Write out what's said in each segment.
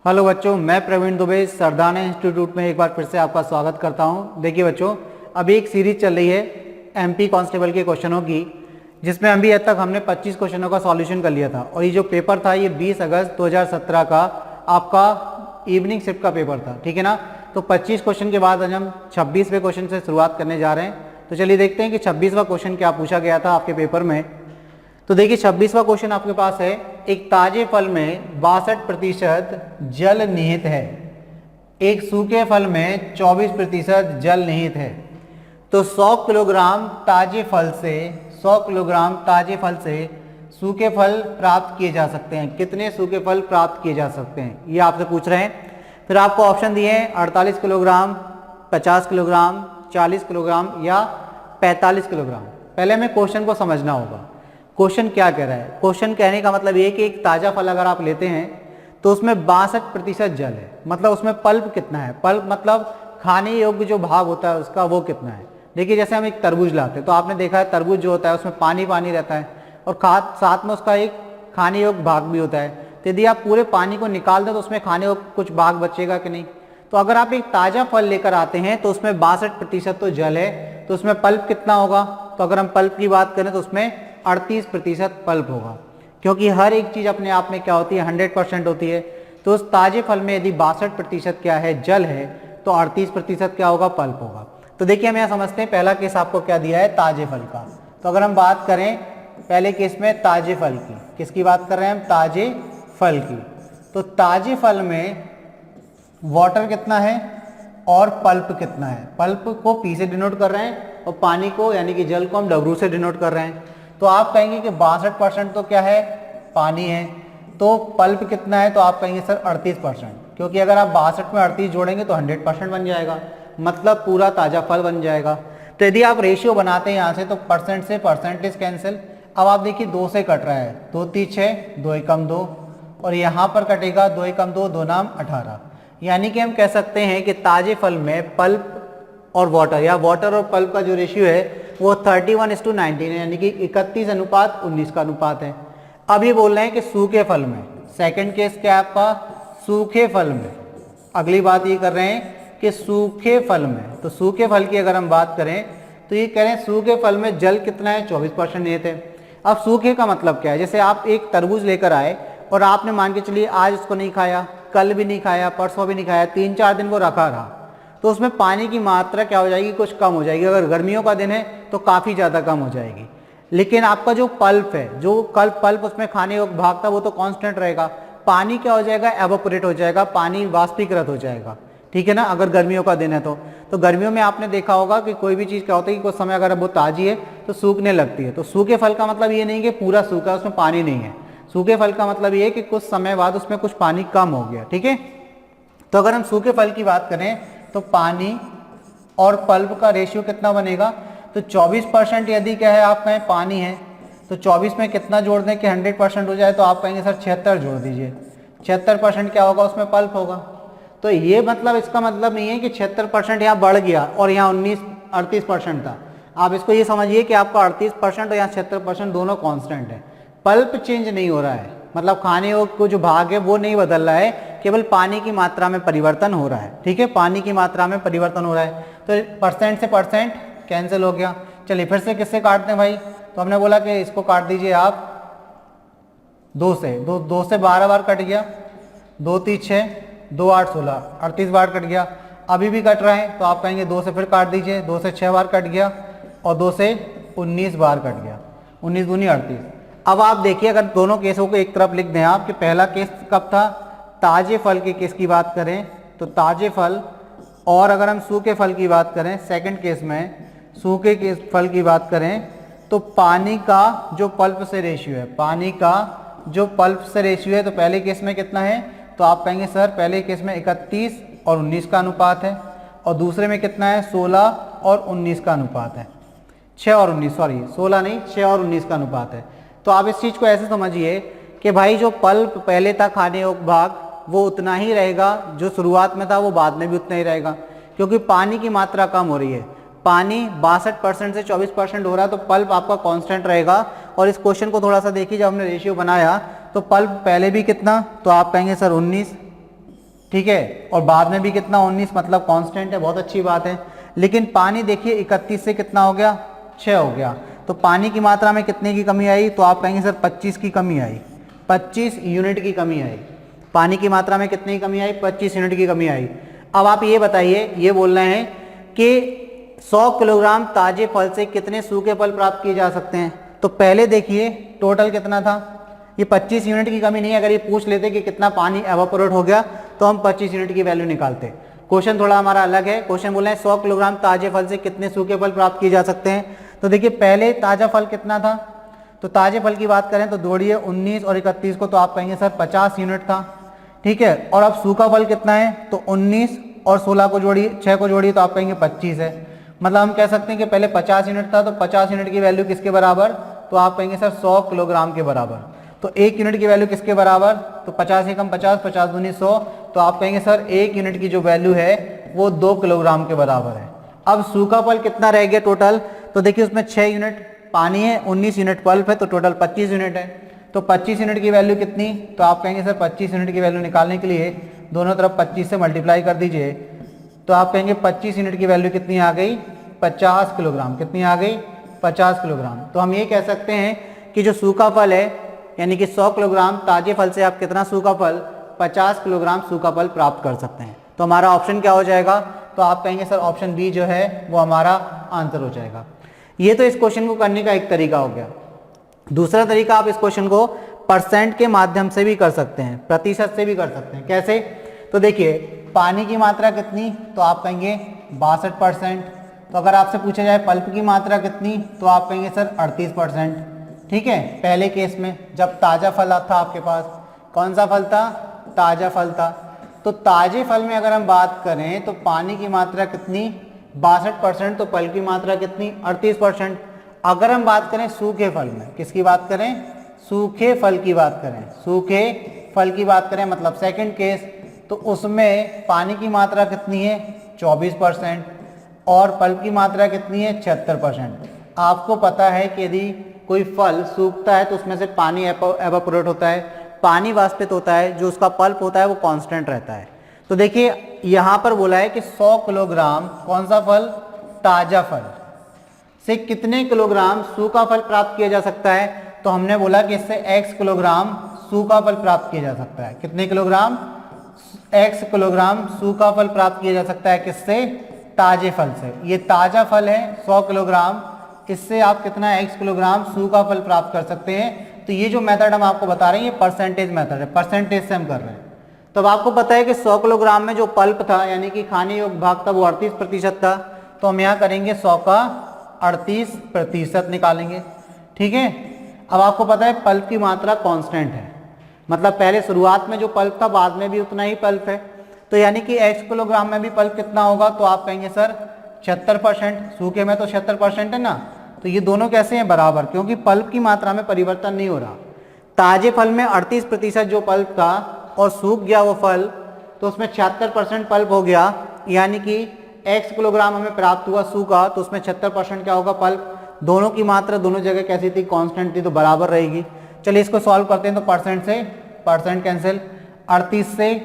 Hello बच्चों, मैं Praveen Dubey Sardana institute में एक बार फिर से आपका स्वागत करता हूं। देखिए बच्चों, अभी एक सीरीज चल रही है एमपी कांस्टेबल के क्वेश्चनों की, जिसमें अभी अब तक हमने 25 क्वेश्चनों का सॉल्यूशन कर लिया था। और ये जो पेपर था ये 20 अगस्त 2017 का आपका इवनिंग शिफ्ट का पेपर था, ठीक है ना। तो 25 क्वेश्चन के बाद आज हम 26वें क्वेश्चन से शुरुआत करने जा रहे हैं। तो चलिए देखते हैं कि 26वां क्वेश्चन क्या पूछा गया था आपके पेपर में। तो देखिए 26वां क्वेश्चन आपके पास है, एक ताजे फल में 62% जल निहित है, एक सूखे फल में 24% जल निहित है। तो 100 किलोग्राम ताजे फल से 100 किलोग्राम ताजे फल से सूखे फल प्राप्त किए जा सकते हैं। कितने सूखे फल प्राप्त किए जा सकते हैं, ये आपसे पूछ रहे हैं। फिर आपको ऑप्शन दिए हैं 48 किलोग्राम, 50 किलोग्राम, 40 किलोग्राम या 45 किलोग्राम। पहले हमें क्वेश्चन को समझना होगा, क्वेश्चन क्या कह रहा है। क्वेश्चन कहने का मतलब ये कि एक ताज़ा फल अगर आप लेते हैं तो उसमें 62% जल है, मतलब उसमें पल्प कितना है। पल्प मतलब खाने योग्य जो भाग होता है उसका, वो कितना है। देखिए जैसे हम एक तरबूज लाते हैं तो आपने देखा है तरबूज जो होता है उसमें पानी पानी रहता है और साथ में उसका एक खाने योग्य भाग भी होता है। तो यदि आप पूरे पानी को निकाल दें तो उसमें खाने योग्य कुछ भाग बचेगा कि नहीं। तो अगर आप एक ताज़ा फल लेकर आते हैं तो उसमें 62% तो जल है, तो उसमें पल्प कितना होगा। तो अगर हम पल्प की बात करें तो उसमें 38% पल्प होगा, क्योंकि हर एक चीज़ अपने आप में क्या होती है, 100% होती है। तो उस ताजे फल में यदि 62% क्या है, जल है, तो 38% क्या होगा, पल्प होगा। तो देखिए हम यहाँ समझते हैं, पहला केस आपको क्या दिया है, ताजे फल का। तो अगर हम बात करें पहले केस में ताजे फल की, किसकी बात कर रहे हैं हम, ताजे फल की। तो ताजे फल में वाटर कितना है और पल्प कितना है। पल्प को पी से डिनोट कर रहे हैं और पानी को यानी कि जल को हम डब्ल्यू से डिनोट कर रहे हैं। तो आप कहेंगे कि 62% तो क्या है, पानी है। तो पल्प कितना है, तो आप कहेंगे सर 38%, क्योंकि अगर आप 62 में 38 जोड़ेंगे तो 100% बन जाएगा, मतलब पूरा ताज़ा फल बन जाएगा। तो यदि आप रेशियो बनाते हैं यहाँ से तो परसेंट से परसेंटेज कैंसिल। अब आप देखिए 2 से कट रहा है, 2 3 6, 2 एकम 2, और यहाँ पर कटेगा 2 एकम 2, 2 नाम 18। यानी कि हम कह सकते हैं कि ताजे फल में पल्प और वाटर या वाटर और पल्प का जो रेशियो है वो 31:19 है, यानी कि 31:19 का अनुपात है। अब ये बोल रहे हैं कि सूखे फल में, सेकंड केस क्या है आपका, सूखे फल में। अगली बात ये कर रहे हैं कि सूखे फल में, तो सूखे फल की अगर हम बात करें तो ये कह रहे हैं सूखे फल में जल कितना है, 24% निहित है। अब सूखे का मतलब क्या है, जैसे आप एक तरबूज लेकर आए और आपने मान के चलिए आज उसको नहीं खाया, कल भी नहीं खाया, परसों भी नहीं खाया, 3-4 दिन वो रखा रहा, तो उसमें पानी की मात्रा क्या हो जाएगी, कुछ कम हो जाएगी। अगर गर्मियों का दिन है तो काफ़ी ज़्यादा कम हो जाएगी। लेकिन आपका जो पल्प है, जो कल पल्प उसमें खाने योग्य भाग था वो तो कांस्टेंट रहेगा। पानी क्या हो जाएगा, एवोपोरेट हो जाएगा, पानी वाष्पीकृत हो जाएगा, ठीक है ना। अगर गर्मियों का दिन है तो गर्मियों में आपने देखा होगा कि कोई भी चीज़ क्या होता है कि कुछ समय अगर वो ताज़ी है तो सूखने लगती है। तो सूखे फल का मतलब ये नहीं कि पूरा सूखा उसमें पानी नहीं है। सूखे फल का मतलब ये है कि कुछ समय बाद उसमें कुछ पानी कम हो गया, ठीक है। तो अगर हम सूखे फल की बात करें तो पानी और पल्प का रेशियो कितना बनेगा, तो 24% यदि क्या है आप कहें पानी है तो 24 में कितना जोड़ दें कि 100% हो जाए, तो आप कहेंगे सर 76 जोड़ दीजिए। 76% क्या होगा, उसमें पल्प होगा। तो ये मतलब इसका मतलब नहीं है कि 76% यहाँ बढ़ गया और यहाँ 38% था। आप इसको ये समझिए कि आपका 38% और यहाँ 76% दोनों कॉन्स्टेंट है, पल्प चेंज नहीं हो रहा है, मतलब खाने को जो भाग है वो नहीं बदल रहा है, केवल पानी की मात्रा में परिवर्तन हो रहा है, ठीक है। पानी की मात्रा में परिवर्तन हो रहा है, तो परसेंट से परसेंट कैंसिल हो गया। चलिए फिर से किससे काटते हैं भाई, तो हमने बोला कि इसको काट दीजिए आप 2 से, 2 से 12 बार कट गया, 2 3 6, 2 8 16, 38 बार कट गया। अभी भी कट रहा है तो आप कहेंगे 2 से फिर काट दीजिए, 2 से 6 बार कट गया और 2 से 19 बार कट गया, 19 दूनी 38। अब आप देखिए अगर दोनों केसों को एक तरफ लिख दें आप कि पहला केस कब था, ताजे फल के केस की बात करें तो ताजे फल, और अगर हम सूखे फल की बात करें सेकंड केस में सूखे के फल की बात करें तो पानी का जो पल्प से रेशियो है, पानी का जो पल्प से रेशियो है, तो पहले केस में कितना है, तो आप कहेंगे सर पहले केस में 31 और 19 का अनुपात है, और दूसरे में कितना है, 16 और 19 का अनुपात है, 6 और 19, सॉरी 16 नहीं 6 और 19 का अनुपात है। तो आप इस चीज़ को ऐसे समझिए कि भाई जो पल्प पहले था खाने योग्य भाग वो उतना ही रहेगा, जो शुरुआत में था वो बाद में भी उतना ही रहेगा, क्योंकि पानी की मात्रा कम हो रही है। पानी 62% से 24% हो रहा है, तो पल्प आपका कांस्टेंट रहेगा। और इस क्वेश्चन को थोड़ा सा देखिए, जब हमने रेशियो बनाया तो पल्प पहले भी कितना, तो आप कहेंगे सर 19, ठीक है, और बाद में भी कितना 19, मतलब कांस्टेंट है, बहुत अच्छी बात है। लेकिन पानी देखिए 31 से कितना हो गया, 6 हो गया। तो पानी की मात्रा में कितने की कमी आई, तो आप कहेंगे सर 25 की कमी आई, 25 यूनिट की कमी आई। पानी की मात्रा में कितनी कमी आई, 25 यूनिट की कमी आई। अब आप ये बताइए, ये बोल रहे हैं कि 100 किलोग्राम ताजे फल से कितने सूखे फल प्राप्त किए जा सकते हैं। तो पहले देखिए टोटल कितना था, ये 25 यूनिट की कमी नहीं है। अगर ये पूछ लेते कि कितना पानी एवापोरेट हो गया तो हम 25 यूनिट की वैल्यू निकालते। क्वेश्चन थोड़ा हमारा अलग है। क्वेश्चन बोल रहे हैं 100 किलोग्राम ताजे फल से कितने सूखे फल प्राप्त किए जा सकते हैं। तो देखिए पहले ताजा फल कितना था, तो ताजे फल की बात करें तो जोड़िए 19 और 31 को, तो आप कहेंगे सर 50 यूनिट था, ठीक है। और अब सूखा फल कितना है, तो 19 और 16 को जोड़िए, 6 को जोड़िए, तो आप कहेंगे 25 है। मतलब हम कह सकते हैं कि पहले 50 यूनिट था, तो 50 यूनिट की वैल्यू किसके बराबर, तो आप कहेंगे सर 100 किलोग्राम के बराबर। तो 1 यूनिट की वैल्यू किसके बराबर, तो 50 एकम 50, 50 दूनी 100, तो आप कहेंगे सर 1 यूनिट की जो वैल्यू है वो 2 किलोग्राम के बराबर है। अब सूखा फल कितना रह गया टोटल, तो देखिए उसमें 6 यूनिट पानी है, 19 यूनिट पल्प है, तो टोटल 25 यूनिट है। तो 25 यूनिट की वैल्यू कितनी, तो आप कहेंगे सर 25 यूनिट की वैल्यू निकालने के लिए दोनों तरफ 25 से मल्टीप्लाई कर दीजिए, तो आप कहेंगे 25 यूनिट की वैल्यू कितनी आ गई, 50 किलोग्राम। कितनी आ गई, 50 किलोग्राम। तो हम ये कह सकते हैं कि जो सूखा फल है, यानी कि 100 किलोग्राम ताजे फल से आप कितना सूखा फल, 50 किलोग्राम सूखा फल प्राप्त कर सकते हैं। तो हमारा ऑप्शन क्या हो जाएगा, तो आप कहेंगे सर ऑप्शन बी जो है वो हमारा आंसर हो जाएगा। ये तो इस क्वेश्चन को करने का एक तरीका हो गया। दूसरा तरीका, आप इस क्वेश्चन को परसेंट के माध्यम से भी कर सकते हैं, प्रतिशत से भी कर सकते हैं। कैसे, तो देखिए पानी की मात्रा कितनी, तो आप कहेंगे 62%। तो अगर आपसे पूछा जाए पल्प की मात्रा कितनी, तो आप कहेंगे सर 38%, ठीक है। पहले केस में जब ताज़ा फल था आपके पास, कौन सा फल था, ताज़ा फल था। तो ताजे फल में अगर हम बात करें तो पानी की मात्रा कितनी, 62%, तो फल की मात्रा कितनी, 38%। अगर हम बात करें सूखे फल में, किसकी बात करें, सूखे फल की बात करें, सूखे फल की बात करें, मतलब सेकंड केस, तो उसमें पानी की मात्रा कितनी है, 24%, और फल की मात्रा कितनी है, 76%। आपको पता है कि यदि कोई फल सूखता है तो उसमें से पानी एवापोरेट होता है, पानी वाष्पित होता है, जो उसका पल्प होता है वो कांस्टेंट रहता है। तो देखिए यहाँ पर बोला है कि 100 किलोग्राम कौन सा फल, ताजा फल से कितने किलोग्राम सूखा फल प्राप्त किया जा सकता है। तो हमने बोला कि इससे x किलोग्राम सूखा फल प्राप्त किया जा सकता है। कितने किलोग्राम, x किलोग्राम सूखा फल प्राप्त किया जा सकता है, किससे, ताजे फल से। ये ताजा फल है 100 किलोग्राम, इससे आप कितना x किलोग्राम सूखा फल प्राप्त कर सकते हैं। तो ये जो मेथड हम आपको बता रहे हैं ये परसेंटेज मेथड है, परसेंटेज से हम कर रहे हैं। तो अब आपको पता है कि 100 किलोग्राम में जो पल्प था, यानी कि खाने योग्य भाग था, वो 38% था। तो हम यहाँ करेंगे 100 का 38% निकालेंगे, ठीक है। अब आपको पता है पल्प की मात्रा कांस्टेंट है, मतलब पहले शुरुआत में जो पल्प था बाद में भी उतना ही पल्प है। तो यानी कि x किलोग्राम में भी पल्प कितना होगा, तो आप कहेंगे सर 76%, सूखे में तो 76% है ना। तो ये दोनों कैसे हैं, बराबर, क्योंकि पल्प की मात्रा में परिवर्तन नहीं हो रहा। ताजे फल में 38% जो पल्प था और सूख गया वो फल, तो उसमें 76% पल्प हो गया, यानी कि x किलोग्राम हमें प्राप्त हुआ सूखा, तो उसमें 76% क्या होगा, पल्प। दोनों की मात्रा दोनों जगह कैसी थी, कांस्टेंट थी, तो बराबर रहेगी। चलिए इसको सॉल्व करते हैं। तो परसेंट से परसेंट कैंसिल, 38 से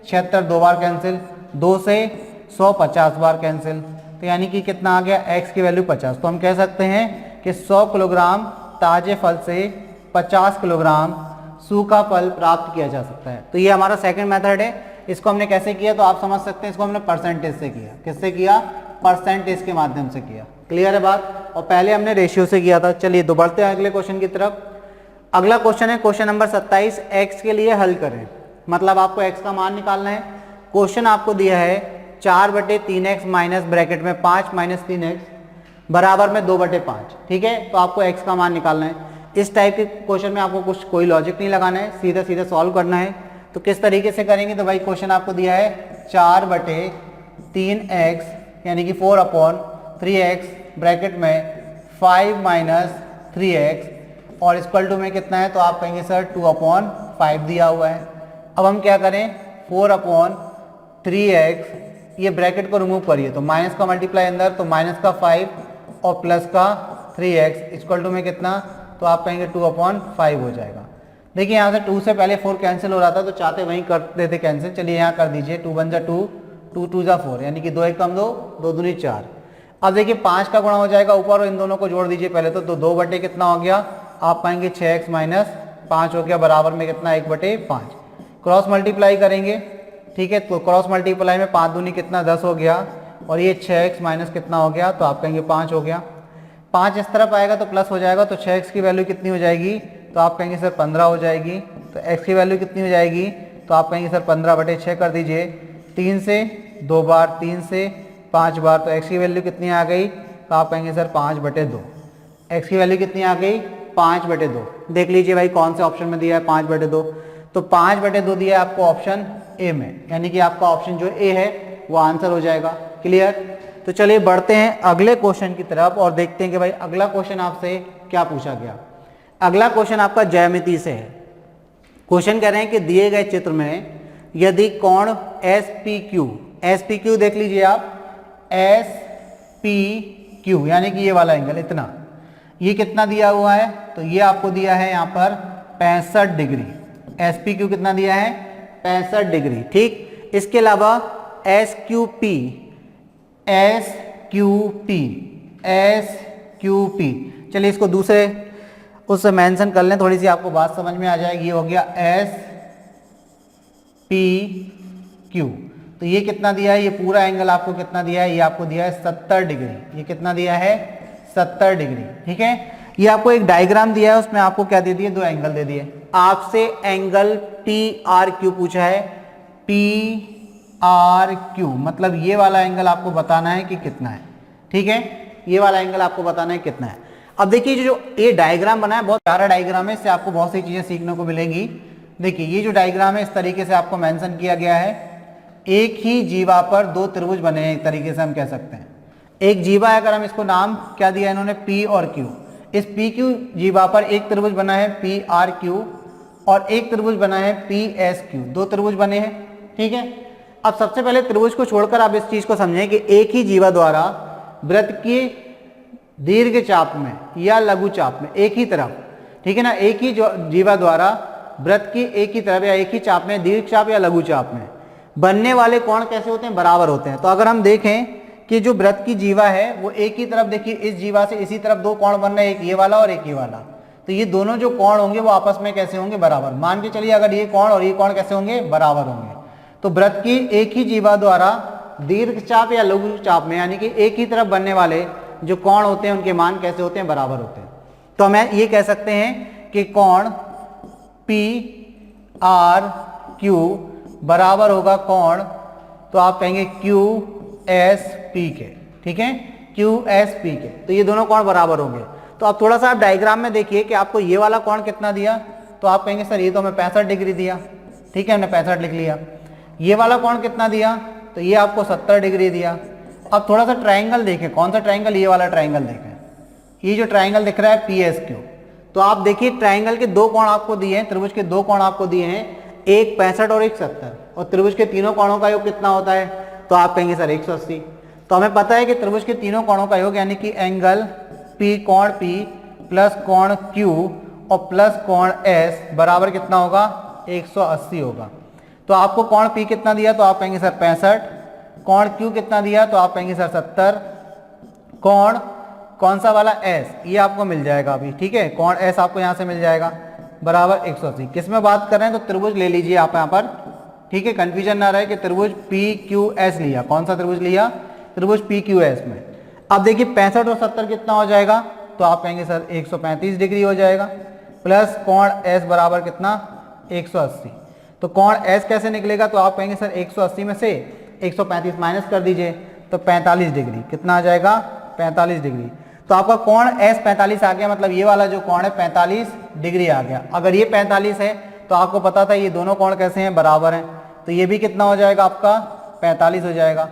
76 2 बार कैंसिल, 2 से 100 50 बार कैंसिल, तो यानी कि कितना आ गया, x की वैल्यू 50। तो हम कह सकते हैं कि 100 किलोग्राम ताजे फल से 50 किलोग्राम सूखा फल प्राप्त किया जा सकता है। तो ये हमारा सेकंड मेथड है। इसको हमने कैसे किया, तो आप समझ सकते हैं, इसको हमने परसेंटेज से किया। किससे किया, परसेंटेज के माध्यम से किया। क्लियर है बात, और पहले हमने रेशियो से किया था। चलिए तो बढ़ते हैं अगले क्वेश्चन की तरफ। अगला क्वेश्चन है क्वेश्चन नंबर 27, x के लिए हल करें, मतलब आपको x का मान निकालना है। क्वेश्चन आपको दिया है 4/3x माइनस ब्रैकेट में 5 माइनस 3x बराबर में 2/5, ठीक है। तो आपको x का मान निकालना है। इस टाइप के क्वेश्चन में आपको कुछ कोई लॉजिक नहीं लगाना है, सीधा सीधा सॉल्व करना है। तो किस तरीके से करेंगे, तो भाई क्वेश्चन आपको दिया है 4/3x यानी कि 4/3x ब्रैकेट में 5 माइनस 3x और इक्वल टू में कितना है, तो आप कहेंगे सर 2/5 दिया हुआ है। अब हम क्या करें, 4/3x, ये ब्रैकेट को रिमूव करिए, तो माइनस का मल्टीप्लाई अंदर, तो माइनस का 5 और प्लस का 3x इक्वल टू में कितना, तो आप कहेंगे 2/5 हो जाएगा। देखिए यहाँ से 2 से पहले 4 कैंसिल हो रहा था, तो चाहते वहीं कर देते कैंसिल। चलिए यहाँ कर दीजिए, 2 1 जा 2, 2 2 जा 4, यानी कि 2 1 कम 2, 2 दूनी 4। अब देखिए 5 का गुणा हो जाएगा ऊपर, और इन दोनों को जोड़ दीजिए पहले तो 2 बटे कितना हो गया, आप पाएंगे 6x माइनस 5 हो गया, बराबर में कितना 1 बटे 5। क्रॉस मल्टीप्लाई करेंगे, ठीक है, तो क्रॉस मल्टीप्लाई में 5 दूनी कितना 10 हो गया, और ये 6x माइनस कितना हो गया, तो आप कहेंगे 5 हो गया। 5 इस तरफ आएगा तो प्लस हो जाएगा, तो 6x की वैल्यू कितनी हो जाएगी, तो आप कहेंगे सर 15 हो जाएगी। तो x की वैल्यू कितनी हो जाएगी, तो आप कहेंगे सर 15 बटे 6 कर दीजिए, 3 से 2 बार, 3 से 5 बार, तो x की वैल्यू कितनी आ गई, तो आप कहेंगे सर 5 बटे 2। x की वैल्यू कितनी आ गई, 5 बटे 2। देख लीजिए भाई कौन से ऑप्शन में दिया है 5 बटे 2, तो 5 बटे 2 दिया है आपको ऑप्शन ए में, यानी कि आपका ऑप्शन जो ए है वो आंसर हो जाएगा। क्लियर। तो चलिए बढ़ते हैं अगले क्वेश्चन की तरफ और देखते हैं कि भाई अगला क्वेश्चन आपसे क्या पूछा गया। अगला क्वेश्चन आपका ज्यामिति से है। क्वेश्चन कह रहे हैं कि दिए गए चित्र में यदि कोण SPQ देख लीजिए आप, SPQ यानी कि ये वाला एंगल इतना, ये कितना दिया हुआ है, तो ये आपको दिया है यहाँ पर 65 डिग्री। SPQ कितना दिया है, 65 डिग्री। ठीक, इसके अलावा SQP, चलिए इसको दूसरे उससे मेंशन कर लें, थोड़ी सी आपको बात समझ में आ जाएगी। ये हो गया SPQ, तो ये कितना दिया है, ये पूरा एंगल आपको कितना दिया है, ये आपको दिया है 70 डिग्री। ये कितना दिया है, 70 डिग्री। ठीक है, ये आपको एक डायग्राम दिया है, उसमें आपको क्या दे दिए, 2 एंगल दे दिए। आपसे एंगल PRQ पूछा है, PRQ मतलब ये वाला एंगल आपको बताना है कि कितना है। ठीक है, ये वाला एंगल आपको बताना है कितना है। अब देखिए जो ये डायग्राम बना है बहुत प्यारा डायग्राम है, इससे आपको बहुत सी चीजें सीखने को मिलेंगी। देखिए ये जो डायग्राम है इस तरीके से आपको मेंशन किया गया है। एक ही जीवा पर 2 त्रिभुज बने हैं, एक तरीके से हम कह सकते हैं। एक जीवा है, अगर हम इसको नाम क्या दिया इन्होंने, P और Q। इस PQ जीवा पर एक त्रिभुज बना है PRQ और एक त्रिभुज बना है PSQ, 2 त्रिभुज बने हैं। ठीक है, अब सबसे पहले त्रिभुज को छोड़कर आप इस चीज को समझें कि एक ही जीवा द्वारा वृत्त की दीर्घ चाप में या लघु चाप में एक ही तरफ, ठीक है ना, एक ही जीवा द्वारा वृत्त की एक ही तरफ या एक ही चाप में, दीर्घ चाप या लघु चाप में बनने वाले कोण कैसे होते हैं, बराबर होते हैं। तो अगर हम देखें कि जो वृत्त की जीवा है वो एक ही तरफ, देखिए इस जीवा से इसी तरफ 2 कोण बन रहे हैं, एक ये वाला और एक ये वाला, तो ये दोनों जो कोण होंगे वो आपस में कैसे होंगे, बराबर। मान के चलिए अगर ये कोण और ये कोण कैसे होंगे, बराबर होंगे। तो वृत्त की एक ही जीवा द्वारा दीर्घ चाप या लघु चाप में, यानी कि एक ही तरफ बनने वाले जो कोण होते हैं उनके मान कैसे होते हैं, बराबर होते हैं। तो हमें ये कह सकते हैं कि कोण PRQ बराबर होगा कोण, तो आप कहेंगे QSP के। ठीक है, QSP के, तो ये दोनों कोण बराबर होंगे। तो अब थोड़ा सा आप डायग्राम में देखिए कि आपको ये वाला कोण कितना दिया, तो आप कहेंगे सर ये तो हमें 65 डिग्री दिया। ठीक है, हमने 65 लिख लिया। ये वाला कोण कितना दिया, तो ये आपको 70 डिग्री दिया। अब थोड़ा सा ट्राइंगल देखें, कौन सा ट्राइंगल, ये वाला ट्राइंगल देखें। ये जो ट्राइंगल दिख रहा है PSQ, तो आप देखिए ट्राइंगल के 2 कोण आपको दिए हैं, त्रिभुज के 2 कोण आपको दिए हैं, एक 65 और एक 70, और त्रिभुज के तीनों कोणों का योग कितना होता है, तो आप कहेंगे सर 180। तो हमें पता है कि त्रिभुज के तीनों कोणों का योग यानी कि एंगल P कोण P प्लस कोण Q और प्लस कोण S बराबर कितना होगा, 180 होगा। तो आपको कोण P कितना दिया, तो आप कहेंगे सर 65, कोण Q कितना दिया, तो आप कहेंगे सर 70, कोण कौन सा वाला S, ये आपको मिल जाएगा अभी। ठीक है, कोण S आपको यहाँ से मिल जाएगा बराबर 180। किस में बात कर रहे हैं, तो त्रिभुज ले लीजिए आप यहाँ पर। ठीक है, कंफ्यूजन ना रहे कि त्रिभुज PQS लिया, कौन सा त्रिभुज लिया, त्रिभुज PQS में। अब देखिए 65 और 70 कितना हो जाएगा, तो आप कहेंगे सर 135 डिग्री हो जाएगा, प्लस कोण S बराबर कितना, 180। तो कोण S कैसे निकलेगा, तो आप कहेंगे सर 180 में से 135 माइनस कर दीजिए, तो 45 डिग्री कितना आ जाएगा, 45 डिग्री। तो आपका कोण S 45 आ गया, मतलब ये वाला जो कोण है 45 डिग्री आ गया। अगर ये 45 है तो आपको पता था ये दोनों कोण कैसे हैं, बराबर हैं, तो ये भी कितना हो जाएगा, आपका 45 हो जाएगा।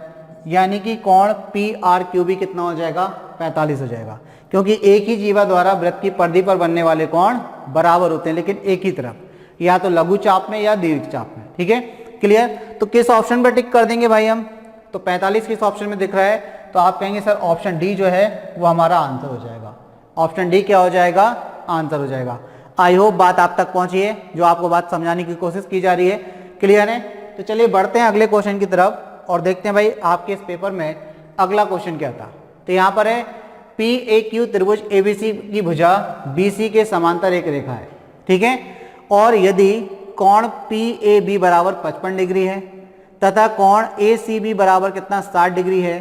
यानी कि कोण PRQ भी कितना हो जाएगा, 45 हो जाएगा, क्योंकि एक ही जीवा द्वारा वृत्त की परिधि पर बनने वाले कोण बराबर होते हैं, लेकिन एक ही तरफ, या तो लघु चाप में या दीर्घ चाप में। ठीक है, क्लियर। तो किस ऑप्शन पर टिक कर देंगे भाई हम, तो 45 किस ऑप्शन में दिख रहा है, तो आप कहेंगे सर ऑप्शन डी जो है वो हमारा आंसर हो जाएगा। ऑप्शन डी क्या हो जाएगा, आंसर हो जाएगा। आई होप बात आप तक पहुंची है, जो आपको बात समझाने की कोशिश की जा रही है। क्लियर है? तो चलिए बढ़ते हैं अगले क्वेश्चन की तरफ और देखते हैं भाई आपके इस पेपर में अगला क्वेश्चन क्या था। तो यहाँ पर है PAQ त्रिभुज ABC की भुजा BC के समांतर एक रेखा है, ठीक है, और यदि कोण PAB बराबर 55 डिग्री है तथा कोण ACB बराबर कितना 60 डिग्री है,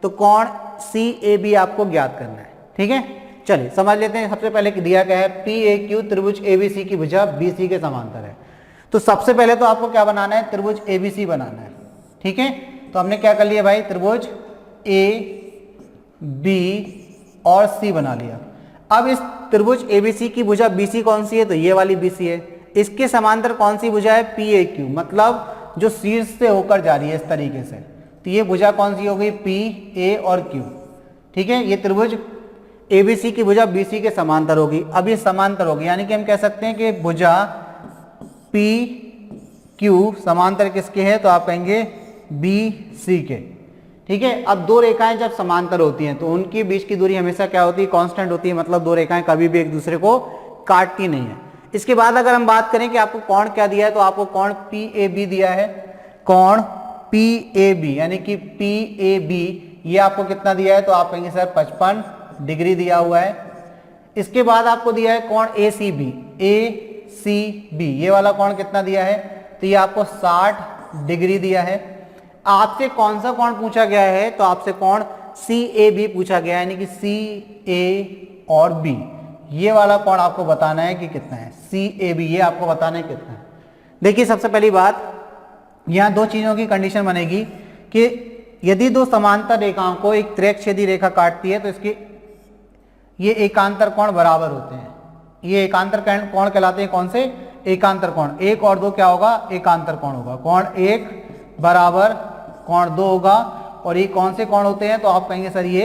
तो कोण CAB आपको ज्ञात करना है। ठीक है, चलिए समझ लेते हैं। सबसे पहले दिया क्या है, PAQ त्रिभुज ABC की भुजा BC के समांतर है। तो सबसे पहले तो आपको क्या बनाना है, त्रिभुज ABC बनाना है। ठीक है, तो हमने क्या कर लिया भाई, त्रिभुज AB और C बना लिया। अब इस त्रिभुज ABC की भुजा BC कौन सी है, तो ये वाली BC है। इसके समांतर कौन सी भुजा है, PAQ, मतलब जो शीर्ष से होकर जा रही है इस तरीके से। तो ये भुजा कौन सी हो गई, PA और Q। ठीक है, ये त्रिभुज ABC की भुजा BC के समांतर होगी। अब ये समांतर होगी, यानी कि हम कह सकते हैं कि भुजा PQ समांतर किसके है, तो आप कहेंगे BC के। ठीक है, अब दो रेखाएं जब समांतर होती हैं तो उनके बीच की दूरी हमेशा क्या होती है, कांस्टेंट होती है, मतलब दो रेखाएं कभी भी एक दूसरे को काटती नहीं है। इसके बाद अगर हम बात करें कि आपको कोण क्या दिया है, तो आपको कोण PAB दिया है। कोण PAB यानी कि PAB ये आपको कितना दिया है, तो आप कहेंगे सर 55 डिग्री दिया हुआ है। इसके बाद आपको दिया है कोण ACB ये वाला कोण कितना दिया है, तो ये आपको 60 डिग्री दिया है। आपसे कौन सा कोण पूछा गया है, तो आपसे कोण CAB पूछा गया है, यानी कि CA और B ये वाला कोण आपको बताना है कि कितना है, CAB ये आपको बताना है कितना है। देखिए सबसे पहली बात, यहाँ दो चीजों की कंडीशन बनेगी कि यदि दो समांतर रेखाओं को एक त्रिज्यछेदी रेखा काटती है तो इसके ये एकांतर कोण बराबर होते हैं। ये एकांतर कोण कहलाते हैं, कौन से, एकांतर कोण। एक और दो क्या होगा, एकांतर कोण होगा। कोण एक बराबर कोण दो होगा, और ये कौन से कोण होते हैं, तो आप कहेंगे सर ये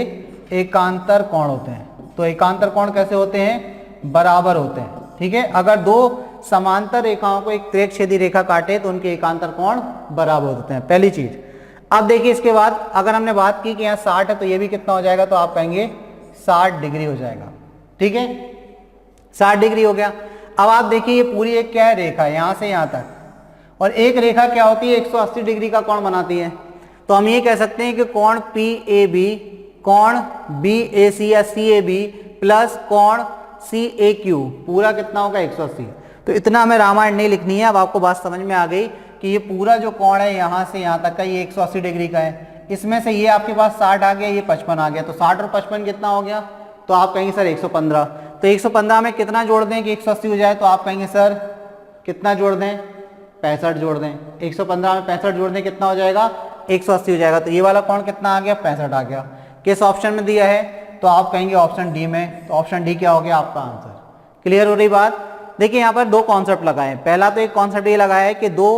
एकांतर कोण होते हैं। तो एकांतर कोण कैसे होते हैं, बराबर होते हैं। ठीक है, अगर दो समांतर रेखाओं को एक त्रिज्यछेदी रेखा काटे तो उनके एकांतर कोण बराबर होते हैं, पहली चीज। अब देखिए इसके बाद अगर हमने बात की कि यहाँ 60 है तो ये भी कितना हो जाएगा, तो आप कहेंगे 60 डिग्री हो जाएगा। ठीक है, 60 डिग्री हो गया। अब आप देखिए ये पूरी एक क्या है, रेखा है यहाँ से यहाँ तक, और एक रेखा क्या होती है, 180 डिग्री का कोण बनाती है। तो हम ये कह सकते हैं कि कोण PAB कोण BAC या CAB प्लस कोण CAQ पूरा कितना होगा, 180। तो इतना हमें रामायण नहीं लिखनी है। अब आपको बात समझ में आ गई कि ये पूरा जो कोण है यहाँ से यहाँ तक का ये 180 डिग्री का है। इसमें से ये आपके पास 60 आ गया, ये 55 आ गया, तो 60 और 55 कितना हो गया, तो आप कहेंगे सर 115। तो 115 में कितना जोड़ दें कि 180 हो जाए, तो आप कहेंगे सर कितना जोड़ दें, 65 जोड़ दें। 115 में 65 जोड़ दें कितना हो जाएगा, 180 हो जाएगा। तो ये वाला कोण कितना आ गया, 65 आ गया। किस ऑप्शन में दिया है, तो आप कहेंगे ऑप्शन डी में। तो ऑप्शन डी क्या हो गया आपका आंसर। क्लियर हो रही बात। देखिए यहाँ पर दो कॉन्सेप्ट लगाए। पहला तो एक कॉन्सेप्ट ये लगाया है कि दो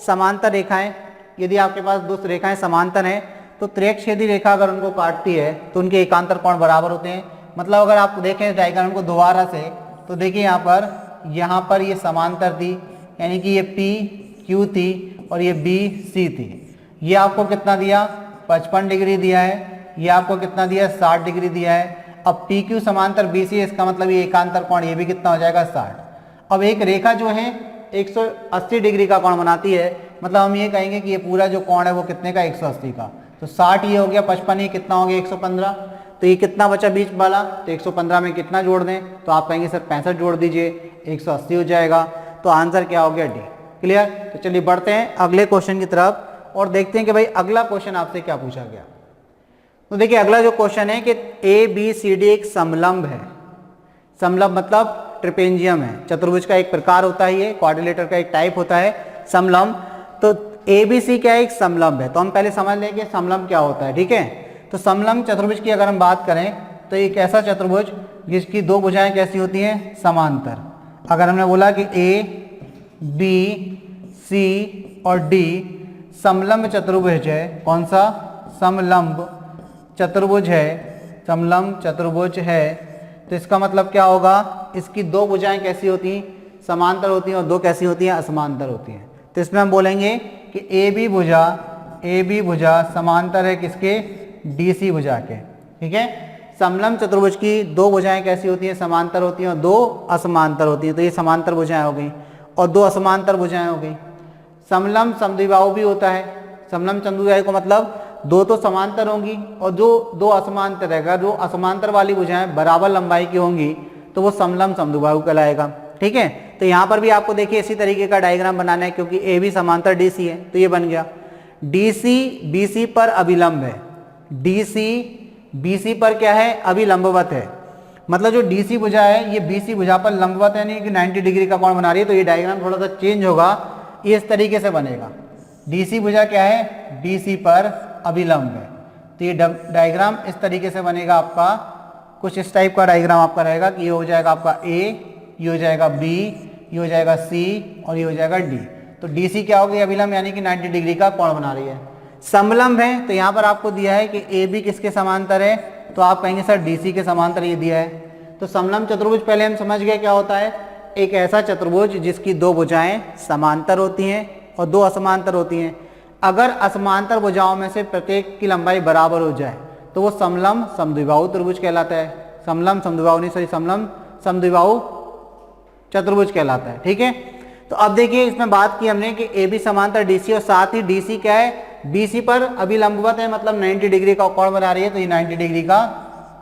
समांतर रेखाएं, यदि आपके पास दो रेखाएं समांतर हैं तो त्रिज्यछेदी रेखा अगर उनको काटती है तो उनके एकांतर कोण बराबर होते हैं। मतलब अगर आप देखें डायग्राम को दोबारा से, तो देखिए यहाँ पर ये समांतर थी, यानी कि ये PQ थी और ये BC थी। ये आपको कितना दिया, 55 डिग्री दिया है। ये आपको कितना दिया, 60 डिग्री दिया है। अब PQ समांतर BC है, इसका मतलब ये एकांतर कोण ये भी कितना हो जाएगा, 60। अब एक रेखा जो है 180 डिग्री का कोण बनाती है, मतलब हम ये कहेंगे कि ये पूरा जो कोण है वो कितने का, 180 का। तो 60 ये हो गया, 55 ये कितना हो गया, 115। तो ये कितना बचा बीच वाला, तो 115 में कितना जोड़ दें, तो आप कहेंगे सर 65 जोड़ दीजिए, 180 हो जाएगा। तो आंसर क्या हो गया, डी। क्लियर। तो चलिए बढ़ते हैं अगले क्वेश्चन की तरफ और देखते हैं कि भाई अगला क्वेश्चन आपसे क्या पूछा गया। तो देखिए अगला जो क्वेश्चन है कि ABCD एक समलंब है। समलंब मतलब ट्रिपेंजियम है, चतुर्भुज का एक प्रकार होता है, ये क्वाड्रिलेटर का एक टाइप होता है समलंब। तो ABC क्या है, एक समलंब है। तो हम पहले समझ लें कि समलंब क्या होता है। ठीक है, तो समलंब चतुर्भुज की अगर हम बात करें तो एक ऐसा चतुर्भुज जिसकी दो भुजाएं कैसी होती हैं, समांतर। अगर हमने बोला कि A B C और D समलंब चतुर्भुज है, कौन सा, समलंब चतुर्भुज है, समलंब चतुर्भुज है, तो इसका मतलब क्या होगा, इसकी दो भुजाएं कैसी होती हैं, समांतर होती हैं, और दो कैसी होती हैं, असमांतर होती हैं। तो इसमें हम बोलेंगे कि AB भुजा समांतर है किसके, DC भुजा के। ठीक है, समलंब चतुर्भुज की दो भुजाएं कैसी होती हैं, समांतर होती हैं और दो असमांतर होती हैं। तो ये समांतर भुजाएं हो गई और दो असमांतर भुजाएं हो गई। समलंब समद्विबाहु भी होता है। समलंब समद्विबाहु का मतलब दो तो समांतर होंगी और जो दो असमांतर रहेगा। जो असमांतर वाली भुजाएं बराबर लंबाई की होंगी तो वो समलंब समद्विबाहु कहलाएगा। ठीक है, तो यहाँ पर भी आपको देखिए इसी तरीके का डायग्राम बनाना है, क्योंकि ए बी समांतर डी सी है तो ये बन गया। डी सी बी सी पर अभिलंब है, डी सी बी सी पर क्या है, अभिलंबवत है। मतलब जो डी सी भुजा है ये बी सी भुजा पर लंबवत है, यानी कि 90 डिग्री का कोण बना रही है। तो ये डायग्राम थोड़ा सा चेंज होगा, ये इस तरीके से बनेगा। डी सी भुजा क्या है, डी सी पर अभिलंब है। तो ये डायग्राम इस तरीके से बनेगा आपका, कुछ इस टाइप का डायग्राम आपका रहेगा कि ये हो जाएगा आपका ए, ये हो जाएगा बी, ये हो जाएगा सी और ये हो जाएगा डी। तो डी सी क्या होगी, अभिलंब, यानी कि 90 डिग्री का कोण बना रही है। समलंब है तो यहाँ पर आपको दिया है कि ए बी किसके समांतर है, तो आप कहेंगे सर डी सी के समांतर ये दिया है। तो समलंब चतुर्भुज पहले हम समझ गए क्या होता है, एक ऐसा चतुर्भुज जिसकी दो भुजाएं समांतर होती हैं और दो असमांतर होती हैं। अगर असमांतर भुजाओं में से प्रत्येक की लंबाई बराबर हो जाए तो वो समलंब समद्विबाहु त्रिभुज कहलाता है। समलंब समद्विबाहु नहीं, सॉरी, समलंब समद्विबाहु चतुर्भुज कहलाता है। ठीक है, तो अब देखिए इसमें बात की हमने कि ए बी समांतर डी सी और साथ ही डी सी क्या है, बी सी पर अभिलंबवत है, मतलब 90 डिग्री का कोण बना रही है। तो ये 90 डिग्री का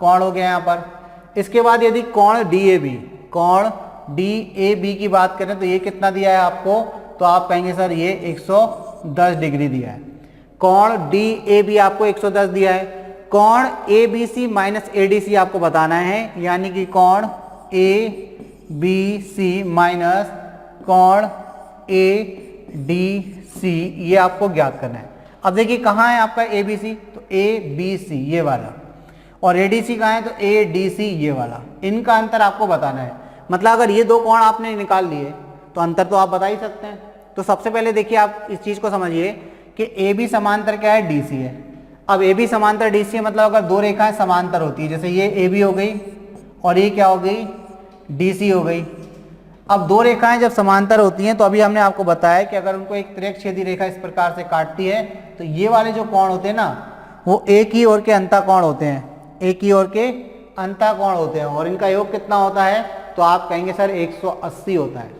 कोण हो गया यहाँ पर। इसके बाद यदि कोण डी ए बी, कोण डी ए बी की बात करें तो ये कितना दिया है आपको, तो आप कहेंगे सर ये 110 डिग्री दिया है। कोण डी ए बी आपको 110 दिया है। कोण A B C minus A D C आपको बताना है, यानी कि कोण ए बी सी माइनस कोण ए डी सी, ये आपको ज्ञात करना है। अब देखिए कहाँ है आपका ए बी सी, तो ए बी सी ये वाला, और ए डी सी कहाँ है, तो ए डी सी ये वाला। इनका अंतर आपको बताना है। मतलब अगर ये दो कोण आपने निकाल लिए तो अंतर तो आप बता ही सकते हैं। तो सबसे पहले देखिए आप इस चीज को समझिए कि ए बी समांतर क्या है, डी सी है। अब ए बी समांतर डी सी है, मतलब अगर दो रेखाएं समांतर होती है, जैसे ये ए बी हो गई और ये क्या हो गई, डी सी हो गई। अब दो रेखाएं जब समांतर होती हैं तो अभी हमने आपको बताया कि अगर उनको एक तिर्यकछेदी रेखा इस प्रकार से काटती है तो ये वाले जो कोण होते हैं ना, वो एक ही ओर के अंतःकोण होते हैं, एक ही ओर के अंतःकोण होते हैं, और इनका योग कितना होता है, तो आप कहेंगे सर 180 होता है।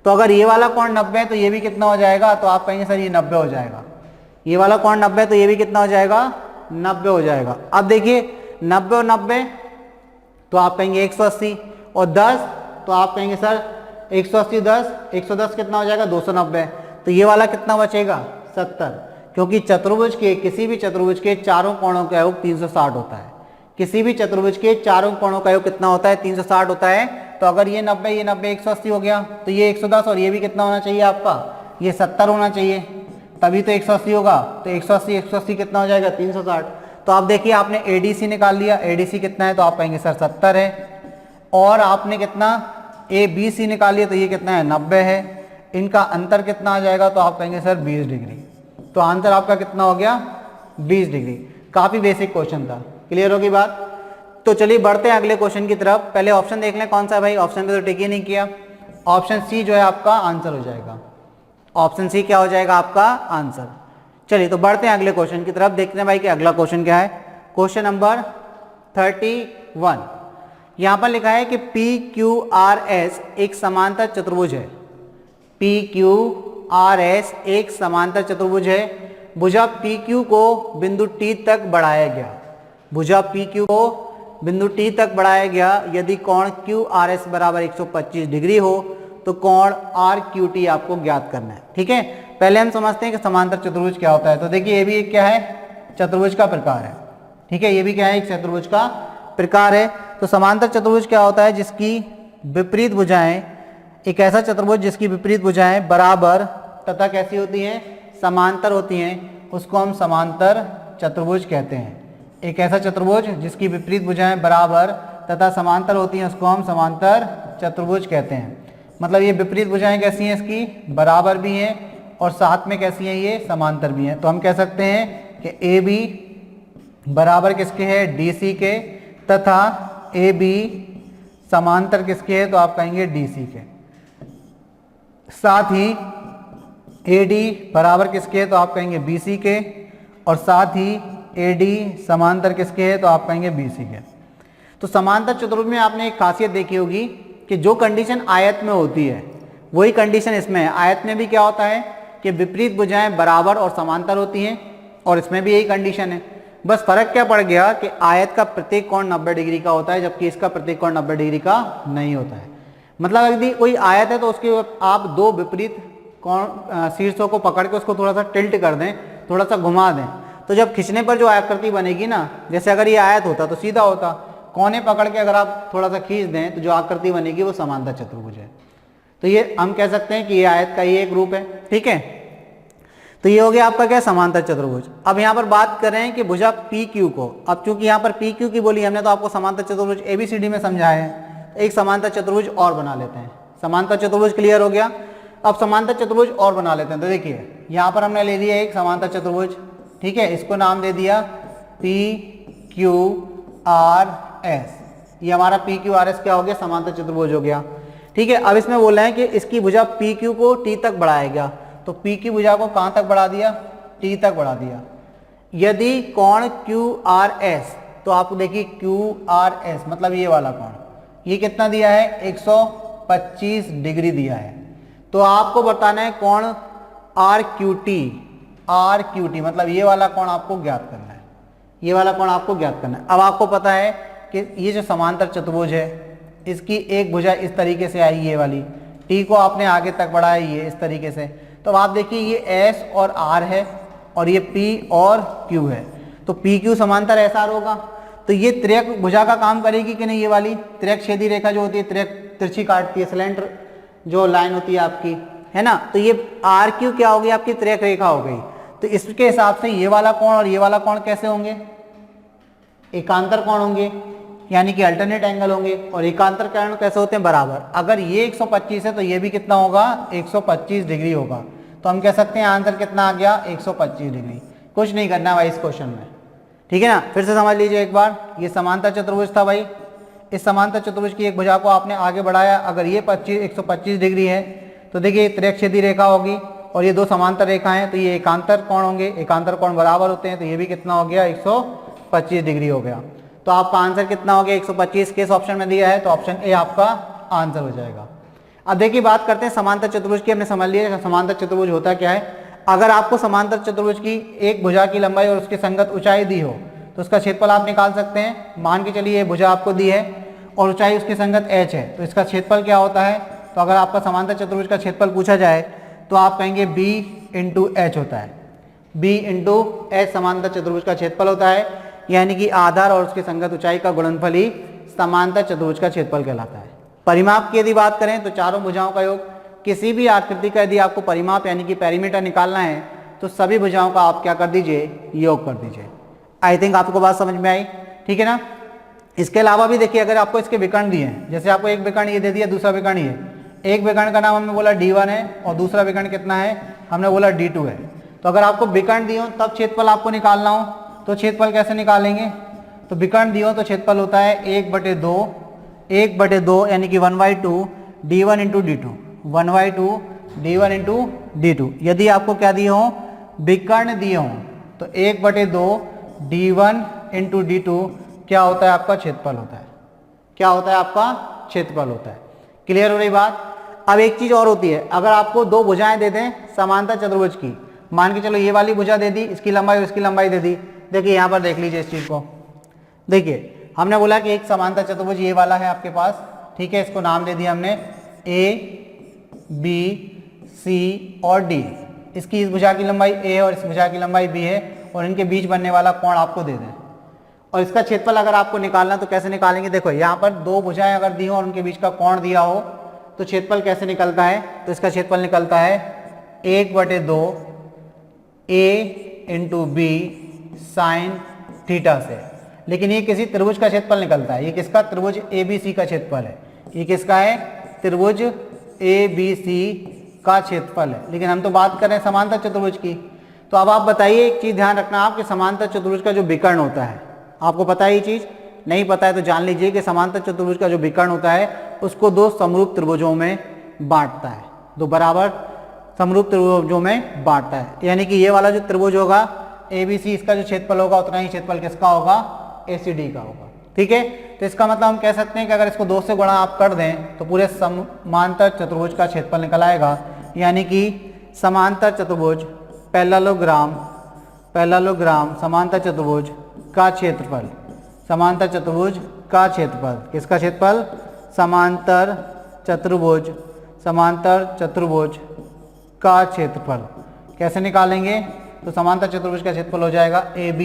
तो अगर ये वाला कोण 90 है तो ये भी कितना हो जाएगा, तो आप कहेंगे सर ये 90 हो जाएगा। ये वाला कोण 90 है तो ये भी कितना हो जाएगा, 90 हो जाएगा। अब देखिए 90 और 90 तो आप कहेंगे 180, और 10 तो आप कहेंगे सर 180 10, 110 कितना हो जाएगा, 290। तो ये वाला कितना बचेगा, 70, क्योंकि चतुर्भुज के, किसी भी चतुर्भुज के चारों कोणों का योग 360 होता है। किसी भी चतुर्भुज के चारों कोणों का योग कितना होता है, 360 होता है। तो अगर ये 90, ये 90, 180 हो गया, तो ये 110 और ये भी कितना होना चाहिए आपका, ये 70 होना चाहिए, तभी तो 180 होगा। तो 180 180 कितना हो जाएगा, 360। तो आप देखिए आपने एडीसी निकाल लिया, एडीसी कितना है, तो आप कहेंगे सर 70 है। और आपने कितना ए बी सी निकाल लिया, तो ये कितना है, 90 है। इनका अंतर कितना आ जाएगा, तो आप कहेंगे सर 20 डिग्री। तो आंसर आपका कितना हो गया, 20 डिग्री। काफी बेसिक क्वेश्चन था, क्लियर होगी बात। तो चलिए बढ़ते हैं अगले क्वेश्चन की तरफ। पहले ऑप्शन देख लें कौन सा, भाई ऑप्शन पे तो टिक ही नहीं किया। ऑप्शन सी जो है आपका आंसर हो जाएगा, ऑप्शन सी क्या हो जाएगा आपका आंसर। चलिए तो बढ़ते हैं अगले क्वेश्चन की तरफ, देखते हैं भाई कि अगला क्वेश्चन क्या है। क्वेश्चन नंबर 31, यहां पर लिखा है कि पी क्यू आर एस एक समांतर चतुर्भुज है। पी क्यू आर एस एक समांतर चतुर्भुज है। भुजा पी क्यू को बिंदु टी तक बढ़ाया गया। भुजा पी क्यू को बिंदु टी तक बढ़ाया गया यदि कोण क्यू आर एस बराबर 125 डिग्री हो तो कोण आर क्यू टी आपको ज्ञात करना है। ठीक है, पहले हम समझते हैं कि समांतर चतुर्भुज क्या होता है। तो देखिए ये भी एक क्या है, चतुर्भुज का प्रकार है। ठीक है, ये भी क्या है, एक चतुर्भुज का प्रकार है। तो समांतर चतुर्भुज क्या होता है, जिसकी विपरीत भुजाएं, एक ऐसा चतुर्भुज जिसकी विपरीत भुजाएं बराबर तथा कैसी होती हैं, समांतर होती हैं, उसको हम समांतर चतुर्भुज कहते हैं। एक ऐसा चतुर्भुज जिसकी विपरीत भुजाएं बराबर तथा समांतर होती हैं उसको हम समांतर चतुर्भुज कहते हैं। मतलब ये विपरीत भुजाएं कैसी हैं, इसकी बराबर भी हैं और साथ में कैसी हैं, ये समांतर भी हैं। तो हम कह सकते हैं कि ए बी बराबर किसके है, डी सी के, तथा ए बी समांतर किसके है, तो आप कहेंगे डी सी के। साथ ही ए डी बराबर किसके है, तो आप कहेंगे बी सी के, और साथ ही ए डी समांतर किसके है, तो आप कहेंगे बी सी के। तो समांतर चतुर्भुज में आपने एक खासियत देखी होगी कि जो कंडीशन आयत में होती है वही कंडीशन इसमें है। आयत में भी क्या होता है कि विपरीत भुजाएं बराबर और समांतर होती हैं, और इसमें भी यही कंडीशन है। बस फर्क क्या पड़ गया कि आयत का प्रत्येक कोण 90 डिग्री का होता है, जबकि इसका प्रत्येक कोण 90 डिग्री का नहीं होता है। मतलब यदि कोई आयत है तो उसके आप दो विपरीत कोण शीर्षों को पकड़ के उसको थोड़ा सा टिल्ट कर दें, थोड़ा सा घुमा दें, तो जब खींचने पर जो आकृति बनेगी ना, जैसे अगर ये आयत होता तो सीधा होता, कोने पकड़ के अगर आप थोड़ा सा खींच दें तो जो आकृति बनेगी वो समांतर चतुर्भुज है। तो ये हम कह सकते हैं कि ये आयत का ही एक रूप है। ठीक है, तो ये हो गया आपका क्या, समांतर चतुर्भुज। अब यहाँ पर बात कर रहे हैं कि भुजा पी क्यू को, अब चूंकि यहाँ पर पी क्यू की बोली हमने तो आपको समांतर चतुर्भुज ABCD में समझाया है, एक समांतर चतुर्भुज और बना लेते हैं। समांतर चतुर्भुज क्लियर हो गया। अब समांतर चतुर्भुज और बना लेते हैं। तो देखिए यहाँ पर हमने ले लिया एक समांतर चतुर्भुज, ठीक है, इसको नाम दे दिया PQRS। ये हमारा PQRS क्या हो गया, समांतर चतुर्भुज हो गया। ठीक है, अब इसमें बोल रहे हैं कि इसकी भुजा PQ को T तक बढ़ाया गया, तो P की भुजा को कहाँ तक बढ़ा दिया, T तक बढ़ा दिया। यदि कोण QRS, तो आप देखिए QRS मतलब ये वाला कोण, ये कितना दिया है, 125 डिग्री दिया है। तो आपको बताना है कोण RQT मतलब ये वाला कोण आपको ज्ञात करना है, ये वाला कोण आपको ज्ञात करना है। अब आपको पता है कि ये जो समांतर चतुर्भुज है इसकी एक भुजा इस तरीके से आई, ये वाली, T को आपने आगे तक बढ़ाया ये इस तरीके से। तो आप देखिए ये S और R है और ये P और Q है, तो PQ समांतर SR होगा। तो ये त्रियक भुजा का काम करेगी कि नहीं, ये वाली त्रियक छेदी रेखा जो होती है, त्रियक तिरछी काटती है, सिलेंडर जो लाइन होती है आपकी, है ना। तो ये RQ क्या होगी, आपकी त्रियक रेखा हो गई। तो इसके हिसाब से ये वाला कोण और ये वाला कोण कैसे होंगे, एकांतर कोण होंगे, यानी कि अल्टरनेट एंगल होंगे। और एकांतर कोण कैसे होते हैं, बराबर। अगर ये 125 है तो ये भी कितना होगा, 125 डिग्री होगा। तो हम कह सकते हैं आंसर कितना आ गया, 125 डिग्री। कुछ नहीं करना भाई इस क्वेश्चन में, ठीक है ना। फिर से समझ लीजिए एक बार, ये समांतर चतुर्भुज था भाई, इस समांतर चतुर्भुज की एक भुजा को आपने आगे बढ़ाया, अगर ये 125 डिग्री है तो देखिए त्रियकछेदी रेखा होगी और ये दो समांतर रेखा हैं, तो ये एकांतर कोण होंगे, एकांतर कोण बराबर होते हैं, तो ये भी कितना हो गया, 125 डिग्री हो गया। तो आपका आंसर कितना हो गया, 125। किस ऑप्शन में दिया है, तो ऑप्शन ए आपका आंसर हो जाएगा। अब देखिए बात करते हैं समांतर चतुर्भुज की। हमने समझ लिया समांतर चतुर्भुज होता क्या है। अगर आपको समांतर चतुर्भुज की एक भुजा की लंबाई और उसकी संगत ऊंचाई दी हो तो उसका क्षेत्रफल आप निकाल सकते हैं। मान के चलिए ये भुजा आपको दी है और ऊंचाई उसकी संगत h है, तो इसका क्षेत्रफल क्या होता है। तो अगर आपका समांतर चतुर्भुज का क्षेत्रफल पूछा जाए तो आप कहेंगे b इंटू एच होता है, b इंटू एच समांतर चतुर्भुज का क्षेत्रफल होता है, यानी कि आधार और उसकी संगत ऊंचाई का गुणनफल ही समांतर चतुर्भुज का क्षेत्रफल कहलाता है। परिमाप की यदि बात करें तो चारों भुजाओं का योग, किसी भी आकृति का यदि आपको परिमाप यानी कि पेरीमीटर निकालना है तो सभी भुजाओं का आप क्या कर दीजिए, योग कर दीजिए। आई थिंक आपको बात समझ में आई, ठीक है ना। इसके अलावा भी देखिए, अगर आपको इसके विकर्ण दिए हैं, जैसे आपको एक विकर्ण ये दे दिया, दूसरा विकर्ण ये, एक विकर्ण का नाम हमने बोला D1 है और दूसरा विकर्ण कितना है, हमने बोला D2 है। तो अगर आपको विकर्ण दिए हो तब क्षेत्रफल आपको निकालना हो तो क्षेत्रफल कैसे निकालेंगे, तो विकर्ण दिए हो तो क्षेत्रफल होता है 1/2 यानी कि 1/2 D1 into D2, 1/2 D1 into D2। यदि आपको क्या दिए हो, विकर्ण दिए हो तो 1/2 D1 इंटू D2 क्या होता है, आपका क्षेत्रफल होता है। क्या होता है, आपका क्षेत्रफल होता है। क्लियर हो रही बात। अब एक चीज और होती है, अगर आपको दो भुजाएं दे दें समांतर चतुर्भुज की, मान के चलो ये वाली भुजा दे दी, इसकी लंबाई और इसकी लंबाई दे दी। देखिए यहाँ पर देख लीजिए इस चीज को, देखिए हमने बोला कि एक समांतर चतुर्भुज ये वाला है आपके पास, ठीक है, इसको नाम दे दिया हमने A B C और D। इसकी इस भुजा की लंबाई A और इस भुजा की लंबाई B है और इनके बीच बनने वाला कोण आपको दे दें और इसका क्षेत्रफल अगर आपको निकालना तो कैसे निकालेंगे। देखो यहाँ पर दो भुजाएं अगर दी हो और उनके बीच का कोण दिया हो तो क्षेत्रफल कैसे निकलता है, तो इसका क्षेत्रफल निकलता है 1/2 A into B sine theta से। लेकिन ये किसी त्रिभुज का क्षेत्रफल निकलता है, ये किसका, त्रिभुज ABC का क्षेत्रफल है। ये किसका है, त्रिभुज ABC का क्षेत्रफल है। लेकिन हम तो बात कर रहे हैं समांतर चतुर्भुज की। तो अब आप बताइए, एक चीज ध्यान रखना आप कि समांतर चतुर्भुज का जो विकर्ण होता है, आपको पता है ये चीज, नहीं पता है तो जान लीजिए कि समांतर चतुर्भुज का जो विकर्ण होता है उसको दो समरूप त्रिभुजों में बांटता है, दो बराबर समरूप त्रिभुजों में बांटता है। यानी कि ये वाला जो त्रिभुज होगा ABC, इसका जो क्षेत्रफल होगा उतना ही क्षेत्रफल किसका होगा, ACD का होगा। ठीक है। तो इसका मतलब हम कह सकते हैं कि अगर इसको 2 से गुणा आप कर दें तो पूरे समांतर चतुर्भुज का क्षेत्रफल निकल आएगा, यानी कि समांतर चतुर्भुज पैरेललोग्राम समांतर चतुर्भुज का क्षेत्रफल, समांतर चतुर्भुज का क्षेत्रफल, किसका क्षेत्रफल? समांतर चतुर्भुज का क्षेत्रफल। कैसे निकालेंगे? तो समांतर चतुर्भुज का क्षेत्रफल हो जाएगा AB